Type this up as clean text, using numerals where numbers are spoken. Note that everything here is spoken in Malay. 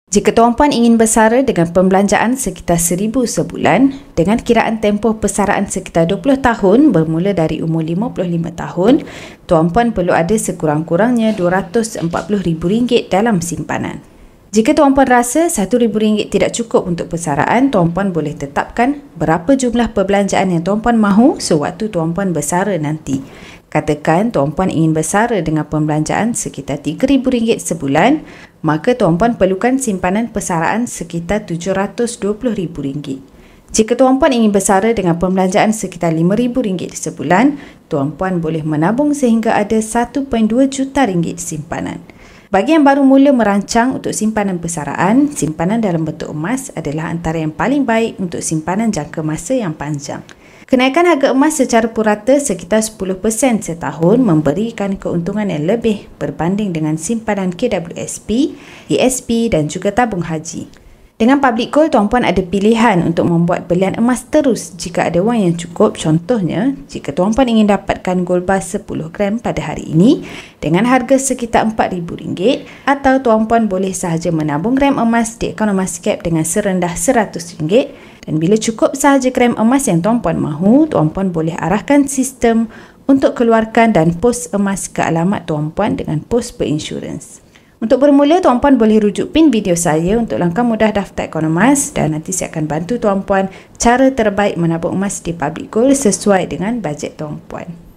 Jika tuan-puan ingin bersara dengan pembelanjaan sekitar RM1,000 sebulan dengan kiraan tempoh persaraan sekitar 20 tahun bermula dari umur 55 tahun, tuan-puan perlu ada sekurang-kurangnya RM240,000 dalam simpanan. Jika tuan-puan rasa RM1,000 tidak cukup untuk persaraan, tuan-puan boleh tetapkan berapa jumlah perbelanjaan yang tuan-puan mahu sewaktu tuan-puan bersara nanti. Katakan tuan-puan ingin bersara dengan pembelanjaan sekitar RM3,000 sebulan, maka tuan-puan perlukan simpanan persaraan sekitar RM720,000. Jika tuan-puan ingin bersara dengan pembelanjaan sekitar RM5,000 sebulan, tuan-puan boleh menabung sehingga ada RM1.2 juta simpanan. Bagi yang baru mula merancang untuk simpanan persaraan, simpanan dalam bentuk emas adalah antara yang paling baik untuk simpanan jangka masa yang panjang. Kenaikan harga emas secara purata sekitar 10% setahun memberikan keuntungan yang lebih berbanding dengan simpanan KWSP, ESP dan juga tabung haji. Dengan Public Gold, tuan-puan ada pilihan untuk membuat belian emas terus jika ada wang yang cukup. Contohnya, jika tuan-puan ingin dapatkan gold bar 10 gram pada hari ini dengan harga sekitar RM4,000, atau tuan-puan boleh sahaja menabung gram emas di akaun Emascap dengan serendah RM100. Dan bila cukup sahaja gram emas yang tuan-puan mahu, tuan-puan boleh arahkan sistem untuk keluarkan dan pos emas ke alamat tuan-puan dengan pos berinsurans. Untuk bermula, tuan-puan boleh rujuk pin video saya untuk langkah mudah daftar akaun emas dan nanti saya akan bantu tuan-puan cara terbaik menabung emas di Public Gold sesuai dengan bajet tuan-puan.